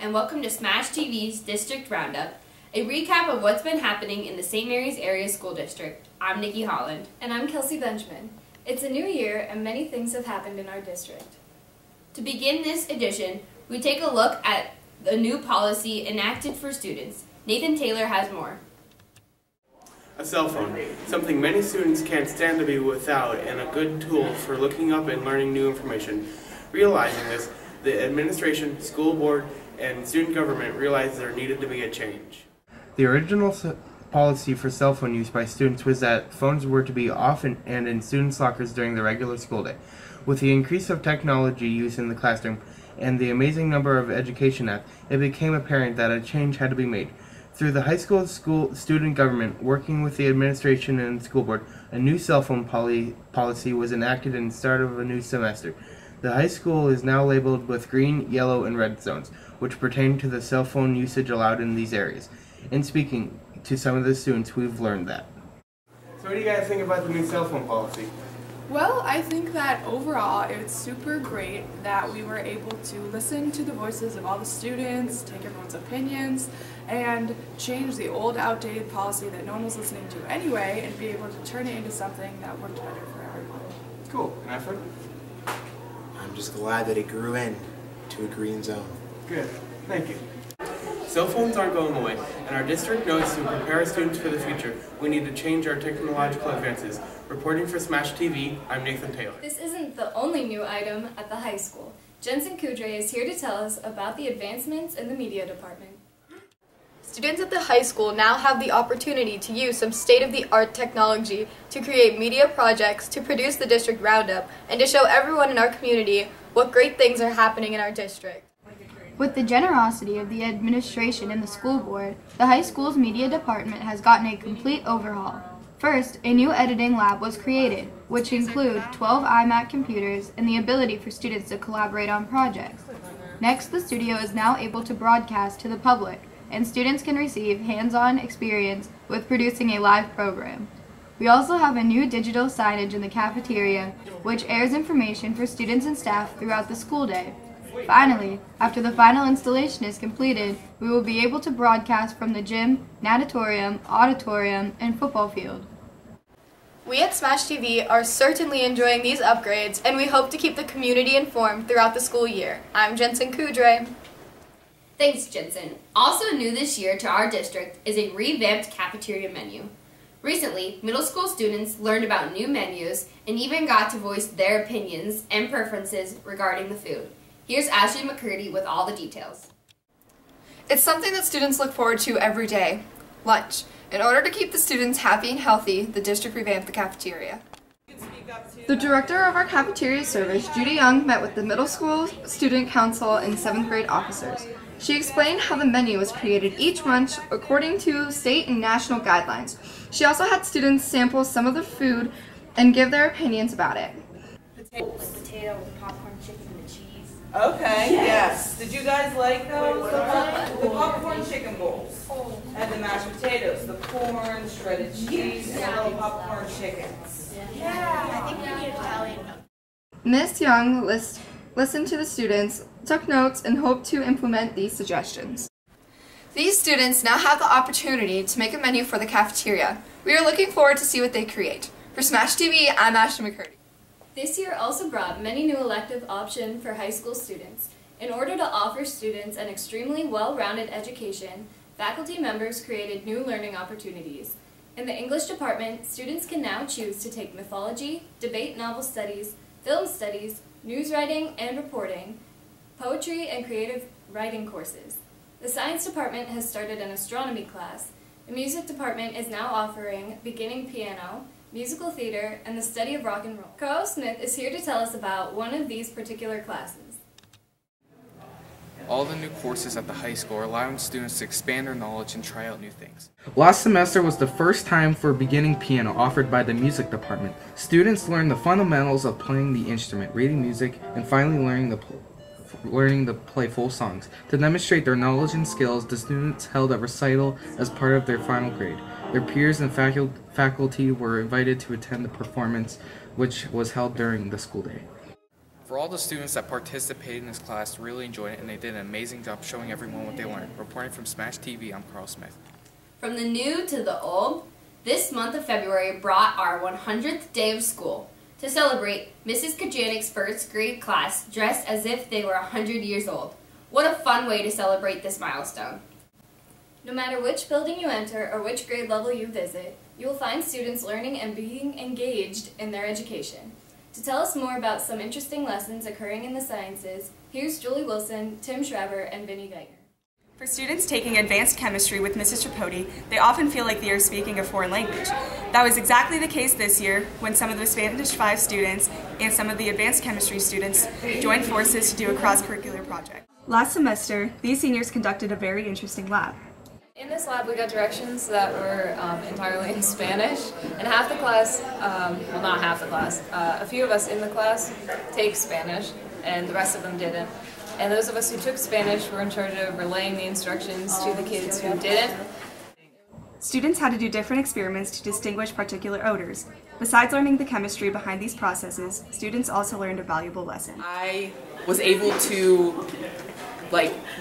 and welcome to Smash TV's District Roundup, a recap of what's been happening in the St. Mary's Area School District. I'm Nikki Holland. And I'm Kelsey Benjamin. It's a new year and many things have happened in our district. To begin this edition, we take a look at the new policy enacted for students. Nathan Taylor has more. A cell phone, something many students can't stand to be without, and a good tool for looking up and learning new information. Realizing this, the administration, school board, and student government realized there needed to be a change. The original policy for cell phone use by students was that phones were to be off and in students' lockers during the regular school day. With the increase of technology use in the classroom and the amazing number of education apps, it became apparent that a change had to be made. Through the high school student government, working with the administration and school board, a new cell phone policy was enacted in the start of a new semester. The high school is now labeled with green, yellow, and red zones, which pertain to the cell phone usage allowed in these areas. In speaking to some of the students, we've learned that. So what do you guys think about the new cell phone policy? Well, I think that overall it's super great that we were able to listen to the voices of all the students, take everyone's opinions, and change the old outdated policy that no one was listening to anyway and be able to turn it into something that worked better for everyone. Cool. And Effort? I'm just glad that it grew in to a green zone. Good. Thank you. Cell phones aren't going away, and our district knows to prepare our students for the future, we need to change our technological advances. Reporting for Smash TV, I'm Nathan Taylor. This isn't the only new item at the high school. Jensen Kudre is here to tell us about the advancements in the media department. Students at the high school now have the opportunity to use some state-of-the-art technology to create media projects, to produce the district roundup, and to show everyone in our community what great things are happening in our district. With the generosity of the administration and the school board, the high school's media department has gotten a complete overhaul. First, a new editing lab was created, which include 12 iMac computers and the ability for students to collaborate on projects. Next, the studio is now able to broadcast to the public, and students can receive hands-on experience with producing a live program. We also have a new digital signage in the cafeteria, which airs information for students and staff throughout the school day. Finally, after the final installation is completed, we will be able to broadcast from the gym, natatorium, auditorium, and football field. We at Smash TV are certainly enjoying these upgrades, and we hope to keep the community informed throughout the school year. I'm Jensen Kudre. Thanks, Jensen. Also new this year to our district is a revamped cafeteria menu. Recently, middle school students learned about new menus and even got to voice their opinions and preferences regarding the food. Here's Ashley McCurdy with all the details. It's something that students look forward to every day, lunch. In order to keep the students happy and healthy, the district revamped the cafeteria. The director of our cafeteria service, Judy Young, met with the middle school student council and 7th grade officers. She explained how the menu was created each month according to state and national guidelines. She also had students sample some of the food and give their opinions about it. Potato with popcorn, chicken, and cheese. Okay, yes. Did you guys like those? The popcorn chicken bowls. And the mashed potatoes, the corn, shredded cheese, and the little popcorn chickens. Yeah, I think we need Italian. Ms. Young listened to the students, took notes, and hoped to implement these suggestions. These students now have the opportunity to make a menu for the cafeteria. We are looking forward to see what they create. For Smash TV, I'm Ashley McCurdy. This year also brought many new elective options for high school students. In order to offer students an extremely well-rounded education, faculty members created new learning opportunities. In the English department, students can now choose to take mythology, debate novel studies, film studies, news writing and reporting, poetry and creative writing courses. The science department has started an astronomy class. The music department is now offering beginning piano, musical theater, and the study of rock and roll. Carl Smith is here to tell us about one of these particular classes. All the new courses at the high school are allowing students to expand their knowledge and try out new things. Last semester was the first time for beginning piano offered by the music department. Students learned the fundamentals of playing the instrument, reading music, and finally learning to play full songs. To demonstrate their knowledge and skills, the students held a recital as part of their final grade. Their peers and faculty were invited to attend the performance, which was held during the school day. For all the students that participated in this class, really enjoyed it and they did an amazing job showing everyone what they learned. Reporting from Smash TV, I'm Carl Smith. From the new to the old, this month of February brought our 100th day of school. To celebrate, Mrs. Kajanik's first grade class dressed as if they were 100 years old. What a fun way to celebrate this milestone. No matter which building you enter or which grade level you visit, you will find students learning and being engaged in their education. To tell us more about some interesting lessons occurring in the sciences, here's Julie Wilson, Tim Schreiber, and Vinnie Geithner. For students taking advanced chemistry with Mrs. Tripodi, they often feel like they are speaking a foreign language. That was exactly the case this year when some of the Spanish 5 students and some of the advanced chemistry students joined forces to do a cross-curricular project. Last semester, these seniors conducted a very interesting lab. In this lab, we got directions that were entirely in Spanish, and half the class, well, not half the class, a few of us in the class take Spanish, and the rest of them didn't. And those of us who took Spanish were in charge of relaying the instructions to the kids who didn't. Students had to do different experiments to distinguish particular odors. Besides learning the chemistry behind these processes, students also learned a valuable lesson. I was able to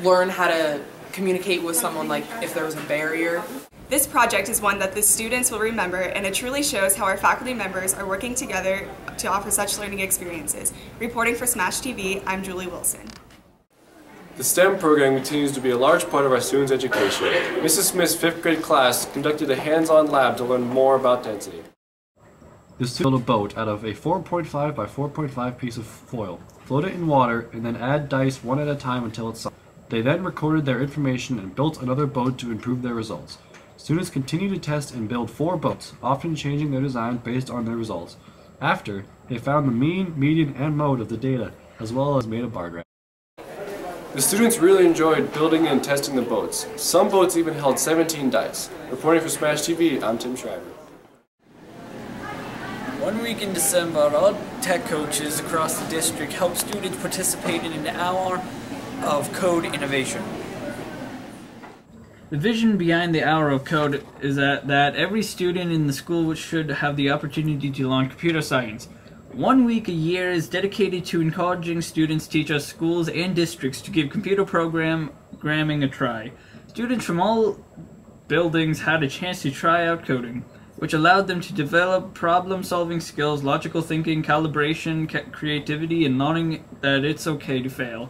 learn how to communicate with someone, if there was a barrier. This project is one that the students will remember, and it truly shows how our faculty members are working together to offer such learning experiences. Reporting for Smash TV, I'm Julie Wilson. The STEM program continues to be a large part of our students' education. Mrs. Smith's 5th grade class conducted a hands-on lab to learn more about density. The students built a boat out of a 4.5 by 4.5 piece of foil, float it in water, and then add dice one at a time until it's solid. They then recorded their information and built another boat to improve their results. Students continue to test and build 4 boats, often changing their design based on their results. After, they found the mean, median, and mode of the data, as well as made a bar graph. The students really enjoyed building and testing the boats. Some boats even held 17 dice. Reporting for Smash TV, I'm Tim Schreiber. One week in December, all tech coaches across the district helped students participate in an hour of code innovation. The vision behind the Hour of Code is that every student in the school should have the opportunity to learn computer science. 1 week a year is dedicated to encouraging students, teachers, schools, and districts to give computer programming a try. Students from all buildings had a chance to try out coding, which allowed them to develop problem-solving skills, logical thinking, calibration, creativity, and learning that it's okay to fail.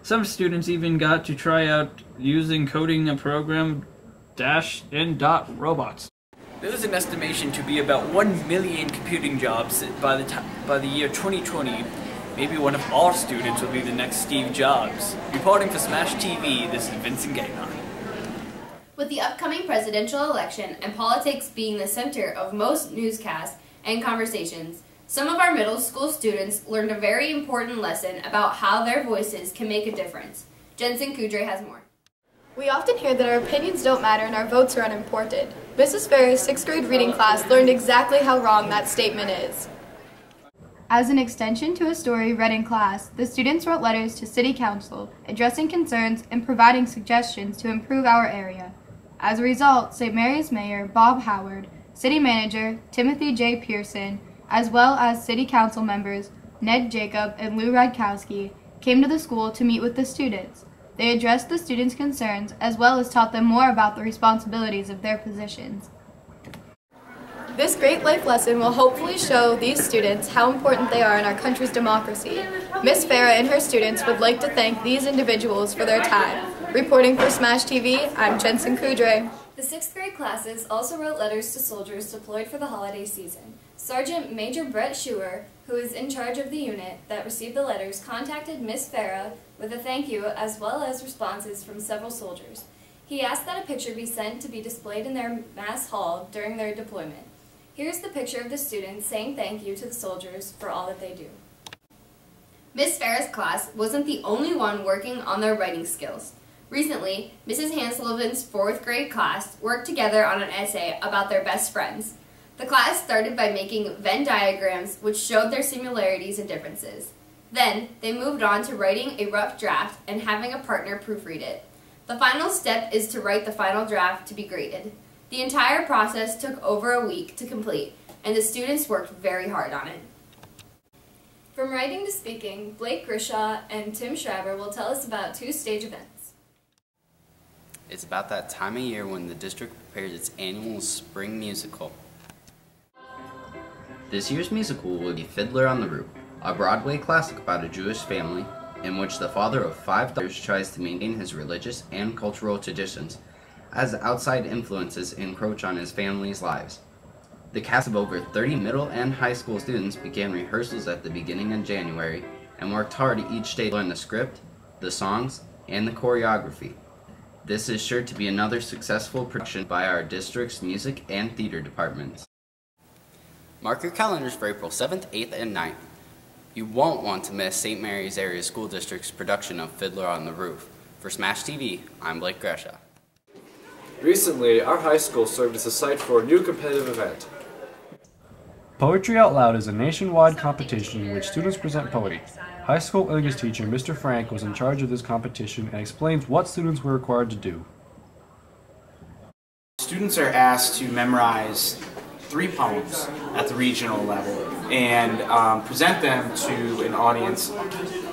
Some students even got to try out using coding a program -n.robots. There is an estimation to be about 1 million computing jobs by the year 2020. Maybe one of our students will be the next Steve Jobs. Reporting for Smash TV, this is Vincent Gaynor. With the upcoming presidential election and politics being the center of most newscasts and conversations, some of our middle school students learned a very important lesson about how their voices can make a difference. Jensen Kudre has more. We often hear that our opinions don't matter and our votes are unimportant. Mrs. Farrah's 6th grade reading class learned exactly how wrong that statement is. As an extension to a story read in class, the students wrote letters to City Council, addressing concerns and providing suggestions to improve our area. As a result, St. Mary's Mayor Bob Howard, City Manager Timothy J. Pearson, as well as City Council members Ned Jacob and Lou Radkowski, came to the school to meet with the students. They addressed the students' concerns as well as taught them more about the responsibilities of their positions. This great life lesson will hopefully show these students how important they are in our country's democracy. Miss Farrah and her students would like to thank these individuals for their time. Reporting for Smash TV, I'm Jensen Kudre. The 6th grade classes also wrote letters to soldiers deployed for the holiday season. Sergeant Major Brett Schuer, who is in charge of the unit that received the letters, contacted Miss Farrah with a thank you as well as responses from several soldiers. He asked that a picture be sent to be displayed in their mass hall during their deployment. Here's the picture of the students saying thank you to the soldiers for all that they do. Miss Farrah's class wasn't the only one working on their writing skills. Recently, Mrs. Hanselovan's 4th grade class worked together on an essay about their best friends. The class started by making Venn diagrams which showed their similarities and differences. Then, they moved on to writing a rough draft and having a partner proofread it. The final step is to write the final draft to be graded. The entire process took over a week to complete, and the students worked very hard on it. From writing to speaking, Blake Grishaw and Tim Schreiber will tell us about two stage events. It's about that time of year when the district prepares its annual spring musical. This year's musical will be Fiddler on the Roof, a Broadway classic about a Jewish family in which the father of 5 daughters tries to maintain his religious and cultural traditions as outside influences encroach on his family's lives. The cast of over 30 middle and high school students began rehearsals at the beginning of January and worked hard each day to learn the script, the songs, and the choreography. This is sure to be another successful production by our district's music and theater departments. Mark your calendars for April 7th, 8th, and 9th. You won't want to miss St. Mary's Area School District's production of Fiddler on the Roof. For Smash TV, I'm Blake Gresha. Recently, our high school served as a site for a new competitive event. Poetry Out Loud is a nationwide competition in which students present poetry. High school English teacher Mr. Frank was in charge of this competition and explains what students were required to do. Students are asked to memorize 3 poems at the regional level and present them to an audience.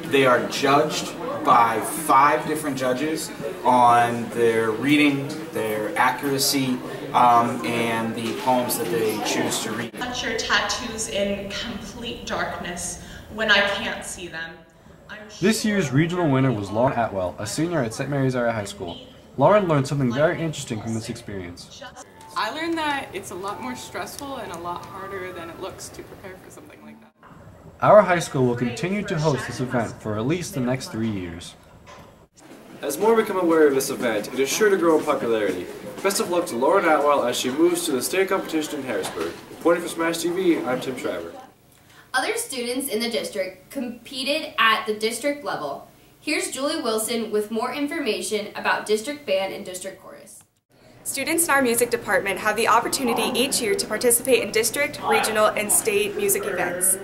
They are judged by 5 different judges on their reading, their accuracy, and the poems that they choose to read. Touch your tattoos in complete darkness when I can't see them. This year's regional winner was Lauren Atwell, a senior at St. Mary's Area High School. Lauren learned something very interesting from this experience. I learned that it's a lot more stressful and a lot harder than it looks to prepare for something like that. Our high school will continue to host this event for at least the next 3 years. As more become aware of this event, it is sure to grow in popularity. Best of luck to Lauren Atwell as she moves to the state competition in Harrisburg. Reporting for Smash TV, I'm Tim Schreiber. Other students in the district competed at the district level. Here's Julie Wilson with more information about district band and district chorus. Students in our music department have the opportunity each year to participate in district, regional, and state music events.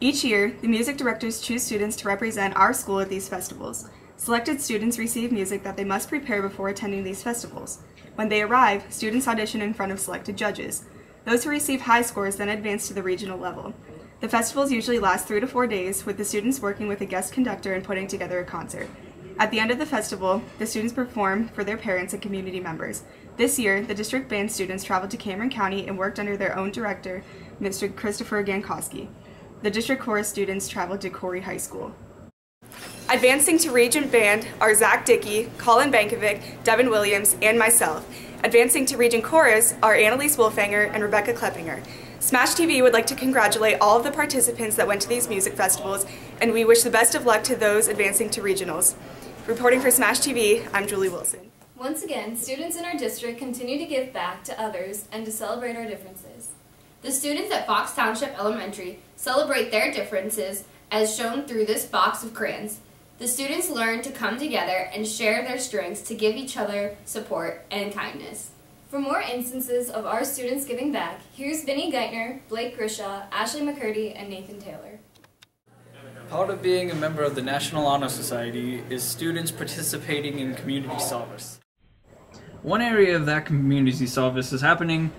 Each year, the music directors choose students to represent our school at these festivals. Selected students receive music that they must prepare before attending these festivals. When they arrive, students audition in front of selected judges. Those who receive high scores then advance to the regional level. The festivals usually last 3 to 4 days, with the students working with a guest conductor and putting together a concert. At the end of the festival, the students perform for their parents and community members. This year, the district band students traveled to Cameron County and worked under their own director, Mr. Christopher Gankowski. The district chorus students traveled to Corey High School. Advancing to Region Band are Zach Dickey, Colin Bankovic, Devin Williams, and myself. Advancing to Region Chorus are Annalise Wolfanger and Rebecca Kleppinger. Smash TV would like to congratulate all of the participants that went to these music festivals, and we wish the best of luck to those advancing to regionals. Reporting for Smash TV, I'm Julie Wilson. Once again, students in our district continue to give back to others and to celebrate our differences. The students at Fox Township Elementary celebrate their differences as shown through this box of crayons. The students learn to come together and share their strengths to give each other support and kindness. For more instances of our students giving back, here's Vinnie Geithner, Blake Grishaw, Ashley McCurdy, and Nathan Taylor. Part of being a member of the National Honor Society is students participating in community service. One area of that community service is happening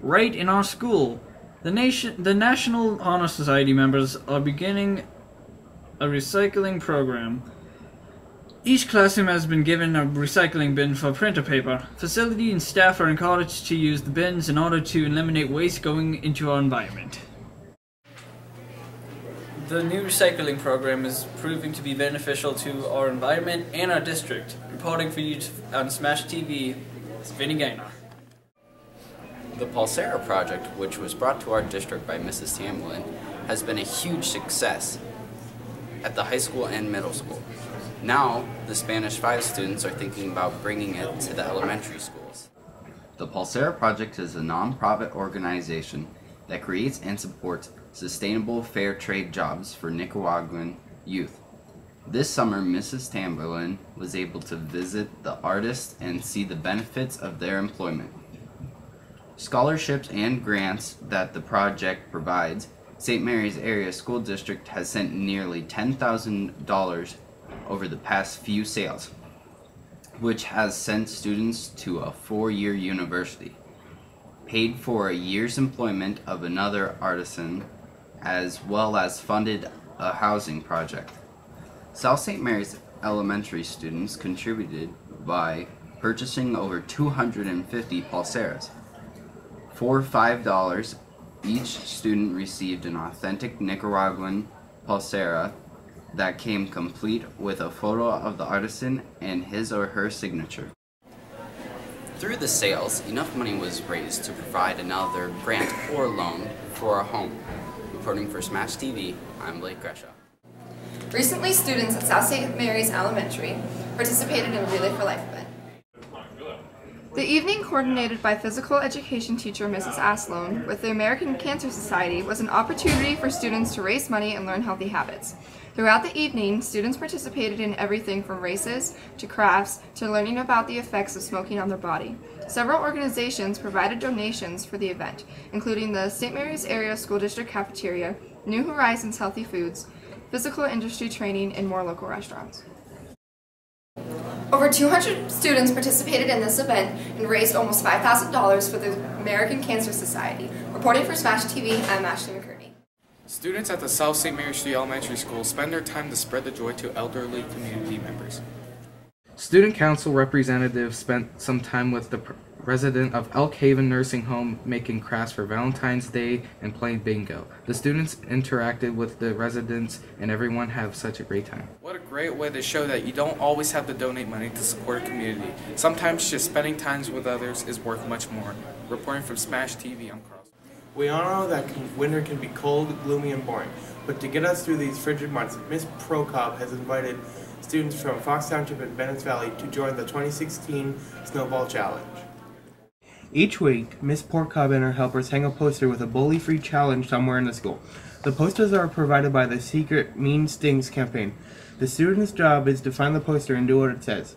right in our school. The National Honor Society members are beginning a recycling program. Each classroom has been given a recycling bin for printer paper. Facility and staff are encouraged to use the bins in order to eliminate waste going into our environment. The new recycling program is proving to be beneficial to our environment and our district. Reporting for you on Smash TV, it's Vinnie Gaynor. The Pulsera project, which was brought to our district by Mrs. Tamlin, has been a huge success at the high school and middle school. Now, the Spanish 5 students are thinking about bringing it to the elementary schools. The Pulsera project is a non-profit organization that creates and supports sustainable fair trade jobs for Nicaraguan youth. This summer, Mrs. Tamberlin was able to visit the artists and see the benefits of their employment. Scholarships and grants that the project provides, St. Mary's Area School District has sent nearly $10,000 over the past few sales, which has sent students to a 4-year university, paid for a year's employment of another artisan, as well as funded a housing project. South St. Mary's Elementary students contributed by purchasing over 250 pulseras. For $5, each student received an authentic Nicaraguan pulsera that came complete with a photo of the artisan and his or her signature. Through the sales, enough money was raised to provide another grant or loan for a home. Reporting for Smash TV, I'm Blake Gresha. Recently, students at South St. Mary's Elementary participated in a Relay for Life event. The evening, coordinated by physical education teacher Mrs. Aslone with the American Cancer Society, was an opportunity for students to raise money and learn healthy habits. Throughout the evening, students participated in everything from races to crafts to learning about the effects of smoking on their body. Several organizations provided donations for the event, including the St. Mary's Area School District Cafeteria, New Horizons Healthy Foods, physical industry training, and more local restaurants. Over 200 students participated in this event and raised almost $5,000 for the American Cancer Society. Reporting for Smash TV, I'm Ashley McCurdy. Students at the South St. Mary's Street Elementary School spend their time to spread the joy to elderly community members. Student council representatives spent some time with the resident of Elk Haven Nursing Home making crafts for Valentine's Day and playing bingo. The students interacted with the residents and everyone had such a great time. What a great way to show that you don't always have to donate money to support a community. Sometimes just spending time with others is worth much more. Reporting from Smash TV, I'm Carl. We all know that winter can be cold, gloomy, and boring, but to get us through these frigid months, Miss Prokop has invited students from Fox Township and Bennett's Valley to join the 2016 Snowball Challenge. Each week, Miss Prokop and her helpers hang a poster with a bully-free challenge somewhere in the school. The posters are provided by the secret Mean Stings campaign. The student's job is to find the poster and do what it says.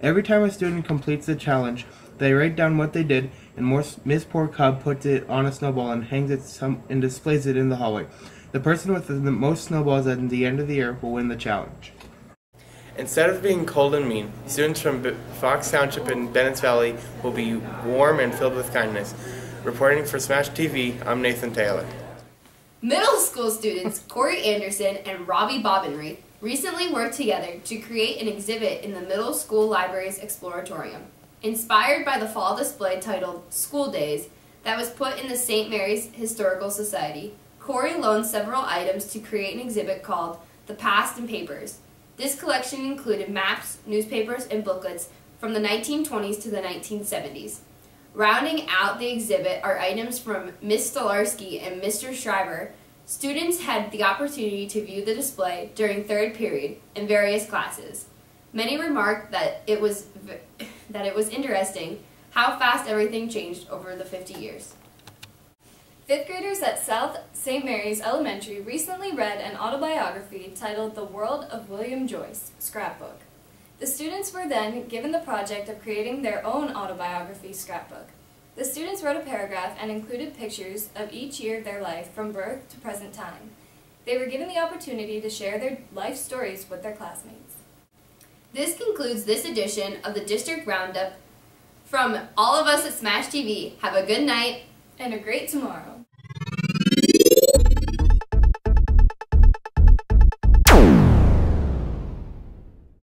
Every time a student completes the challenge, they write down what they did, and Miss Prokop puts it on a snowball and hangs it and displays it in the hallway. The person with the most snowballs at the end of the year will win the challenge. Instead of being cold and mean, students from Fox Township and Bennett's Valley will be warm and filled with kindness. Reporting for Smash TV, I'm Nathan Taylor. Middle school students Corey Anderson and Robbie Bobbinreith recently worked together to create an exhibit in the middle school library's Exploratorium. Inspired by the fall display titled School Days that was put in the St. Mary's Historical Society, Corey loaned several items to create an exhibit called The Past in Papers. This collection included maps, newspapers, and booklets from the 1920s to the 1970s. Rounding out the exhibit are items from Ms. Stolarski and Mr. Shriver. Students had the opportunity to view the display during third period in various classes. Many remarked that it was interesting how fast everything changed over the 50 years. Fifth graders at South St. Mary's Elementary recently read an autobiography titled The World of William Joyce, Scrapbook. The students were then given the project of creating their own autobiography scrapbook. The students wrote a paragraph and included pictures of each year of their life from birth to present time. They were given the opportunity to share their life stories with their classmates. This concludes this edition of the District Roundup. From all of us at Smash TV, have a good night and a great tomorrow.